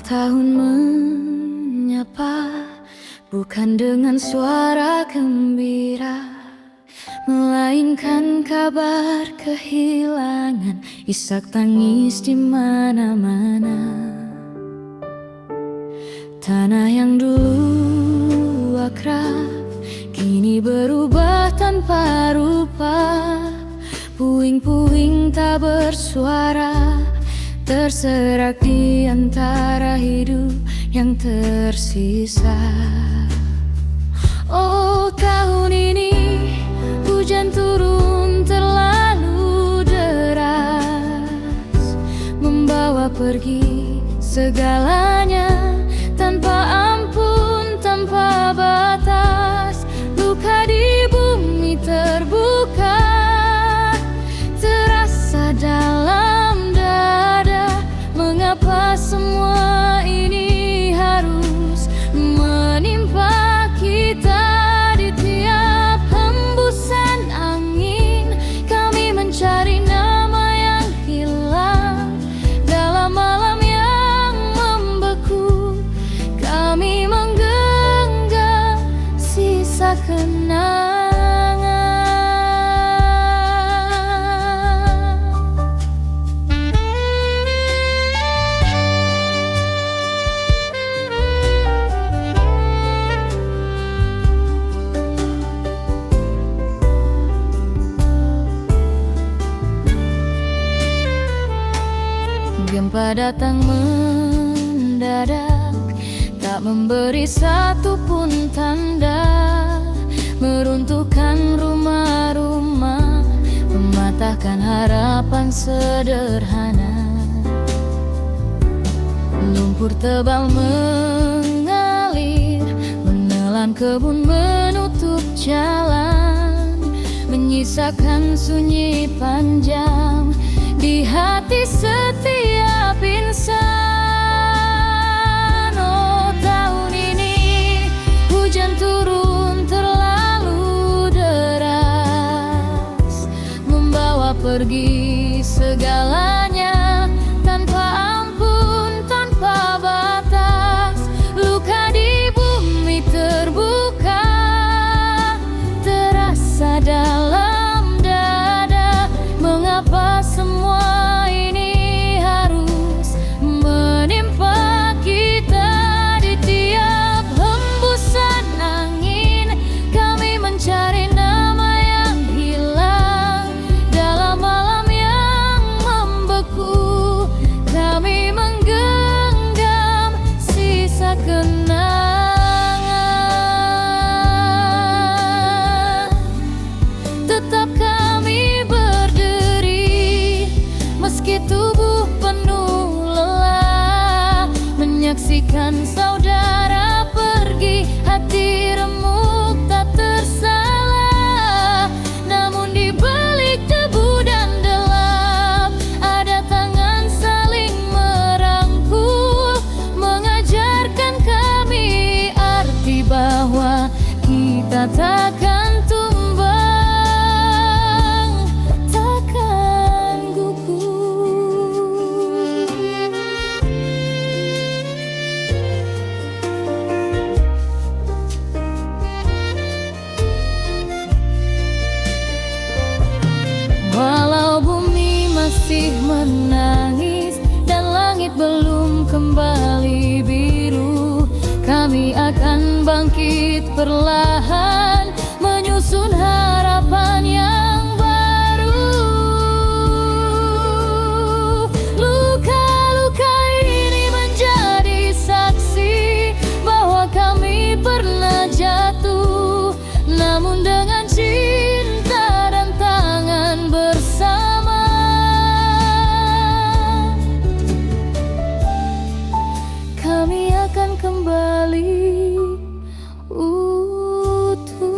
tahun menyapa, bukan dengan suara gembira, melainkan kabar kehilangan, isak tangis di mana-mana. Tanah yang dulu akrab kini berubah tanpa rupa. Puing-puing tak bersuara, terserak di antara hidup yang tersisa. Oh, tahun ini hujan turun terlalu deras, membawa pergi segalanya tanpa ampun, tanpa batas. Luka di bumi terbuka, terasa dalam dada. Mengapa semua ini harus menimpa kita? Di tiap hembusan angin kami mencari nama yang hilang. Dalam malam yang membeku kami menggenggam sisa kenangan. Gempa datang mendadak, tak memberi satupun tanda, meruntuhkan rumah-rumah, mematahkan harapan sederhana. Lumpur tebal mengalir, menelan kebun, menutup jalan, menyisakan sunyi panjang di hati setiap insan. Oh, tahun ini hujan turun terlalu deras, membawa pergi segalanya tanpa ampun, tanpa batas. Luka di bumi terbuka, terasa dalam dada. Mengapa semua ini harus menimpa kita? Di tiap hembusan angin kami mencari nama yang hilang. Dalam malam yang membeku kami menggenggam sisa kenangan. Tetap kami berdiri meski tubuh penuh lelah, menyaksikan saudara pergi, hati remuk tak tersalah. Namun di balik debu dan delap ada tangan saling merangkul, mengajarkan kami arti bahwa kita takkan tumbang, takkan gugur. Walau bumi masih menangis dan langit belum kembali biru, kami akan bangkit perlahan, menyusun harapan yang baru. Luka-luka ini menjadi saksi bahwa kami pernah jatuh, namun dengan cinta dan tangan bersama kami akan kembali utuh.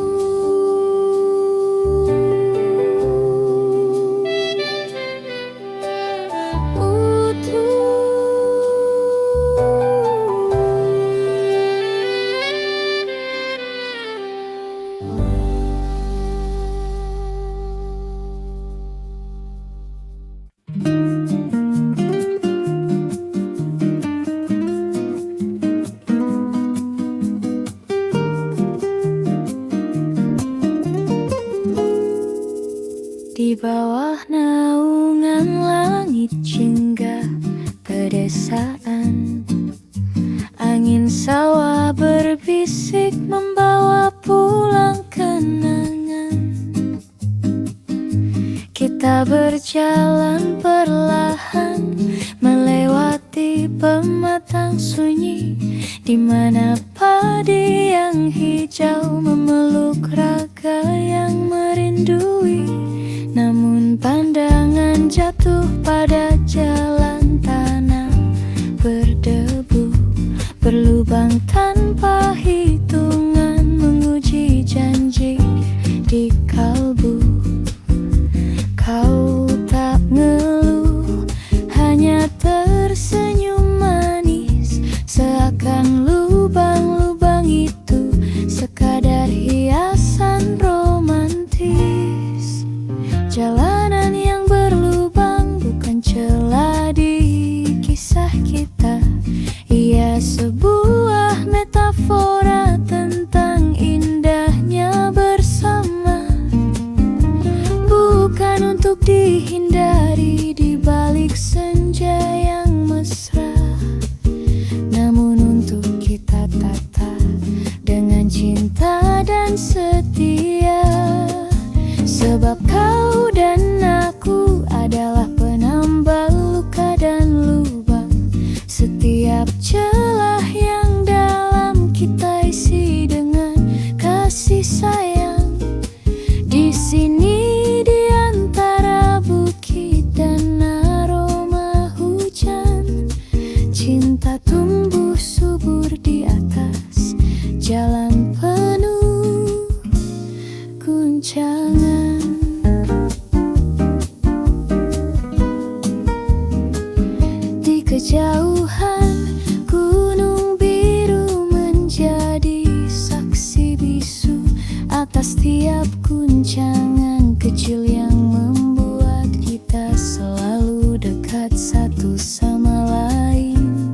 Di bawah naungan langit jingga pedesaan, angin sawah berbisik membawa pulang kenangan. Kita berjalan perlahan melewati pematang sunyi, di mana padi yang hijau memeluk raga yang merindui. Namun pandangan jatuh pada jalan tanah berdebu, berlubang tanpa hitungan, menguji janji di kalbu. Kau tak ngeluh, hanya tersenyum manis, seakan lubang-lubang itu sekadar hiasan romantis. Jalanan yang berlubang bukan celah di kisah kita, ia sebuah metafora tentang indahnya bersama. Bukan untuk dihindari di balik senja yang mesra, namun untuk kita tata dengan cinta dan setia. Sebab kau dan aku adalah penambal luka dan lubang. Setiap celah yang dalam kita isi dengan kasih sayang. Di sini di antara bukit dan aroma hujan, cinta tumbuh subur di atas jalan penuh guncangan. Di kejauhan gunung biru menjadi saksi bisu atas tiap guncangan kecil yang membuat kita selalu dekat satu sama lain.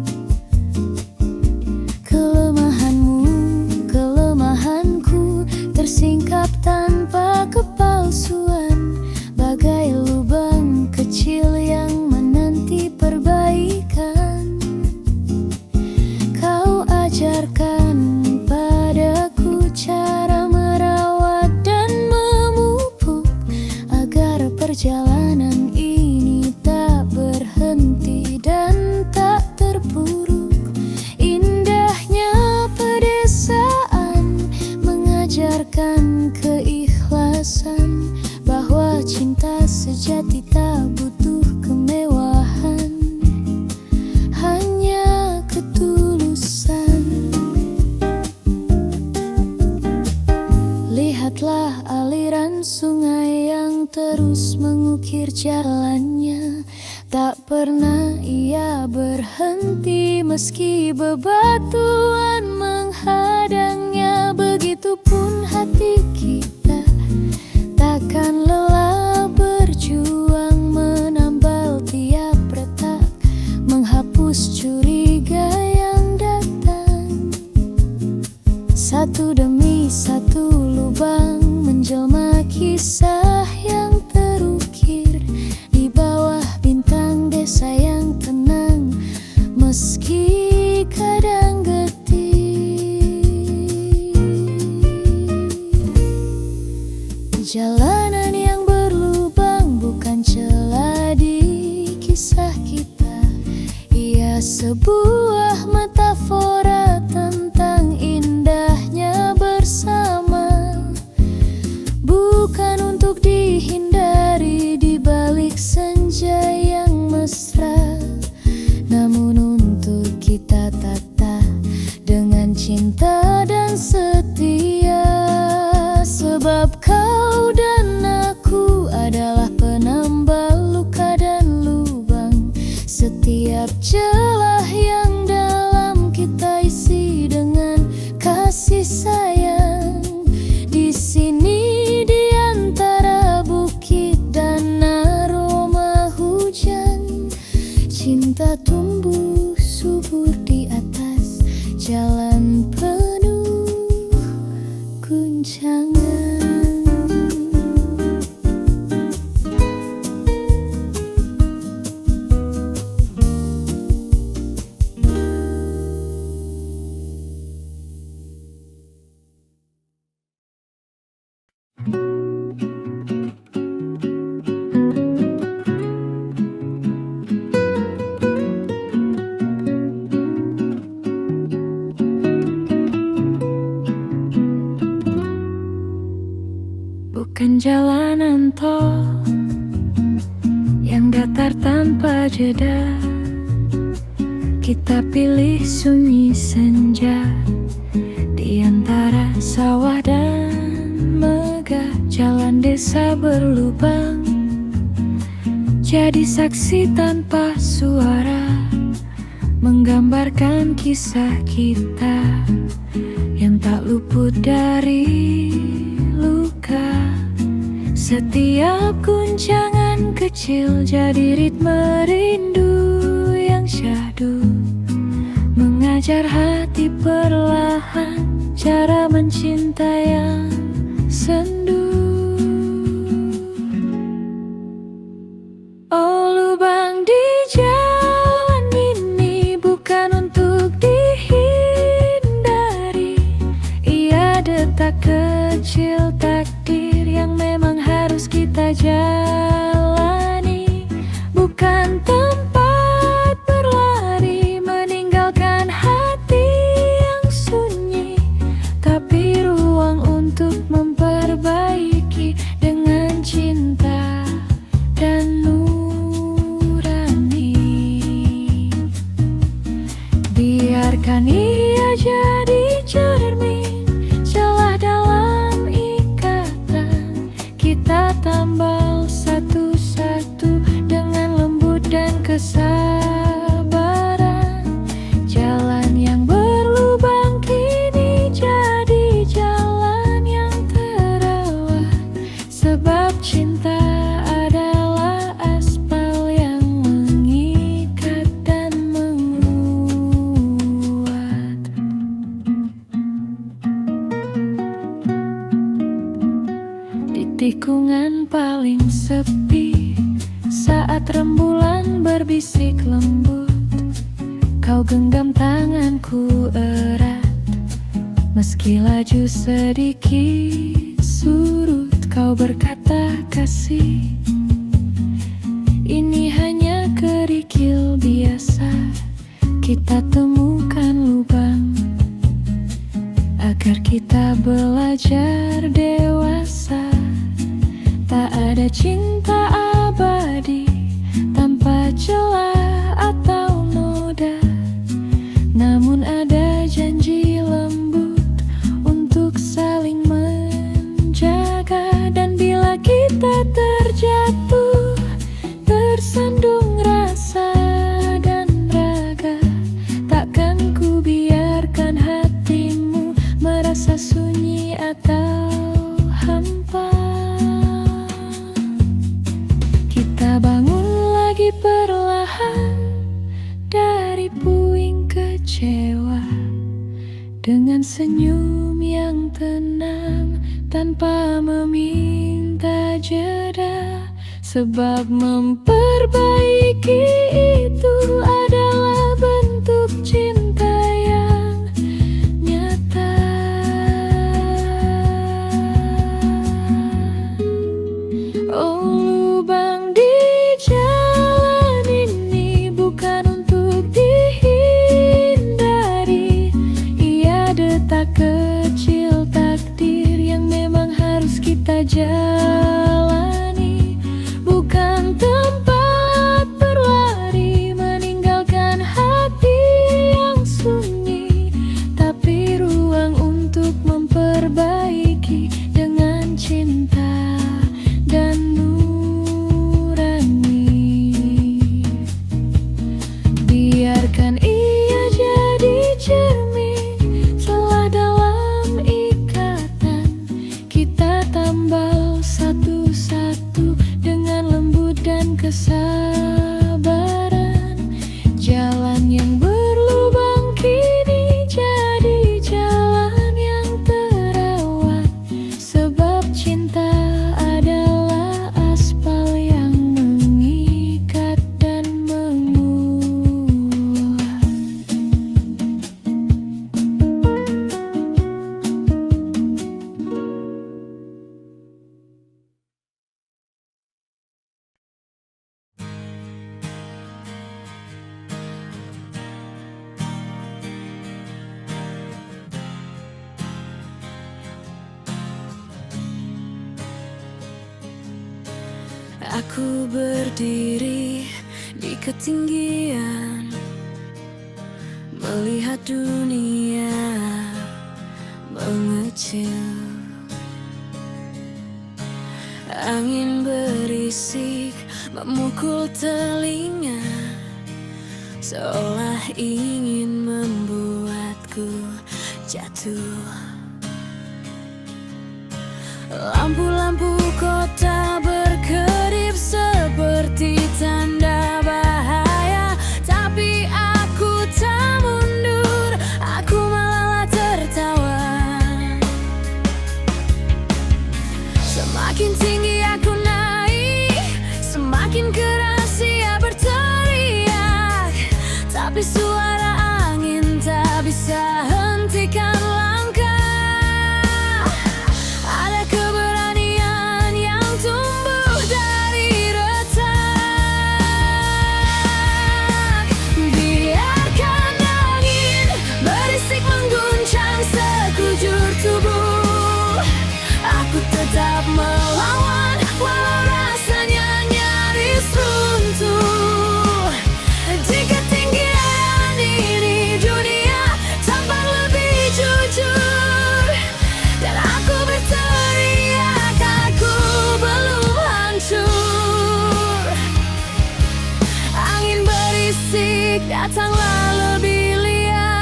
Kelemahanmu, kelemahanku tersingkap tanpa kepalsuan, bagai lubang kecil yang menanti perbaikan. Kau ajarkan padaku cara merawat dan memupuk, agar perjalanan ini tak berhenti dan tak terpuruk. Indahnya pedesaan mengajarkan keikhlasan, bahwa cinta sejati tak butuh kemewahan, hanya ketulusan. Lihatlah aliran sungai yang terus mengukir jalannya, tak pernah ia berhenti meski bebatuan menghadangnya. Begitupun hati kita, takkan lelah berjuang menambal tiap retak, menghapus curiga yang datang. Satu demi satu lubang menjelma kisah yang terukir di bawah bintang desa yang tenang, meski kadang getih. Jalanan yang berlubang bukan celah di kisah kita, ia sebuah metafora tentang indahnya bersama. Bukan untuk dihindari di balik senja yang mesra, namun untuk kita tata dengan cinta dan setia. Sebab kau dan aku adalah penambal luka dan lubang. Setiap celah yang dalam tol yang datar tanpa jeda. Kita pilih sunyi senja di antara sawah dan megah. Jalan desa berlubang jadi saksi tanpa suara, menggambarkan kisah kita yang tak luput dari luka. Setiap guncangan kecil jadi ritme rindu yang syahdu, mengajar hati perlahan cara mencinta yang sendu. Oh, lubang di jalan ini bukan untuk dihindari. Ia detak kecil takdir yang memang harus kita jalani. Bukan tempat berlari meninggalkan hati yang sunyi, tapi ruang untuk memperbaiki dengan cinta dan nurani. Biarkan ia jadi cermin, celah dalam ikatan. Kita tambal satu-satu dengan lembut dan kesabaran. Jalan yang berlubang kini jadi jalan yang terawat, sebab cinta adalah aspal yang mengikat dan menguat. Di tikungan paling sepi, saat rembulan berbisik lembut, kau genggam tanganku erat. Meski laju sedikit surut, kau berkata kasih, ini hanya kerikil biasa. Kita temukan lubang agar kita belajar dewasa. Tak ada cinta abadi tanpa celah atau noda, namun ada janji lembut untuk saling menjaga. Dan bila kita terjatuh, tersandung rasa dan raga, takkan ku biarkan hatimu merasa sunyi atau hampa. Kita bangun lagi perlahan dari puing kecewa, dengan senyum yang tenang tanpa meminta jeda. Sebab memperbaiki itu adalah bentuk cinta yang nyata. Oh, lubang di jalan ini bukan untuk dihindari. Ia detak kecil takdir yang memang harus kita jalani. Bukan tempat berlari meninggalkan Aku berdiri di ketinggian, melihat dunia mengecil. Angin berisik memukul telinga, seolah ingin membuatku jatuh. Lampu-lampu kota berkedip seperti tanda bahaya, tapi aku tak mundur, aku malah tertawa. Semakin tinggi aku naik, semakin keras ia berteriak, tapi suara angin tak bisa hentikan langkah. Ada keberanian yang tumbuh dari retak. Biarkan angin berisik mengguncang sekujur tubuh, aku tetap melawan walau rasanya nyaris runtuh. Di ketinggian ini dunia tampak lebih jujur, dan aku berteriak aku belum hancur. Angin berisik datanglah lebih liar.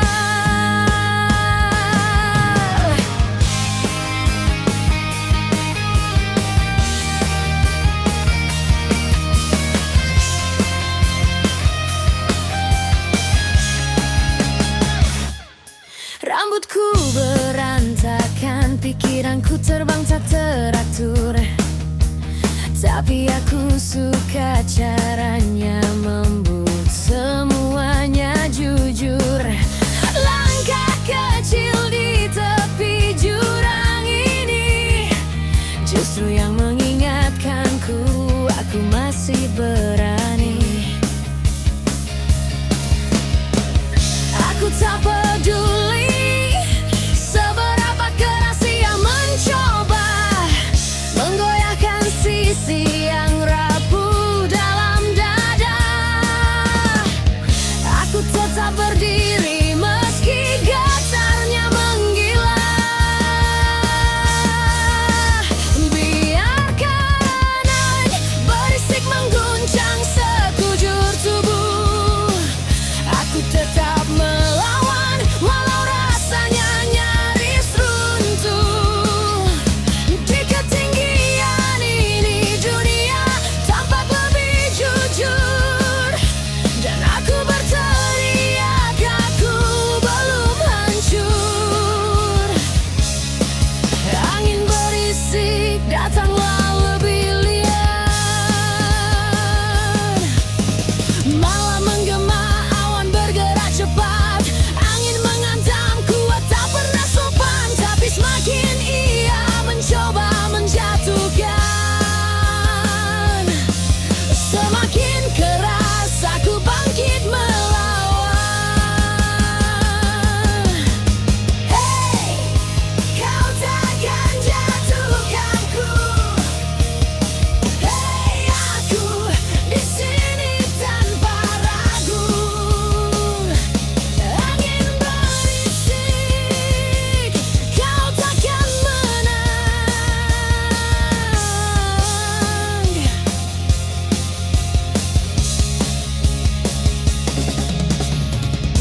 Rambutku berantakan, pikiranku terbang tak teratur, tapi aku suka caranya membuat semuanya jujur. Langkah kecil di tepi jurang ini justru yang mengingatkanku aku masih berani. Aku tak peduli seberapa keras ia mencoba menggoyahkan sisi yang rapuh dalam dada. Aku tetap berdiri meski getarnya menggila. Biarkan angin berisik mengguncang sekujur tubuh, aku tetap melawan walau rasanya nyaris runtuh. Di ketinggian ini dunia tampak lebih jujur, dan aku berteriak aku belum hancur. Angin berisik datanglah lebih liar, malam menggema, awan bergerak cepat, angin menghantam kuat tak pernah sopan, tapi semakin ia mencoba menjatuhkan, semakin keras aku bangkit melawan. Hey, kau takkan jatuhkanku. Hey, aku di sini tanpa ragu. Angin berisik, kau takkan menang.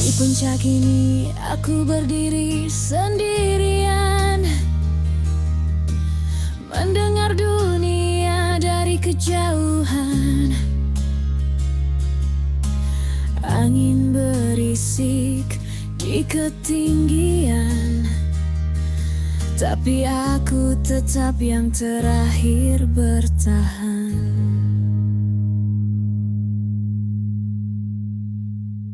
Di puncak ini aku berdiri sendirian, mendengar dunia dari kejauhan. Angin berisik di ketinggian, tapi aku tetap yang terakhir bertahan.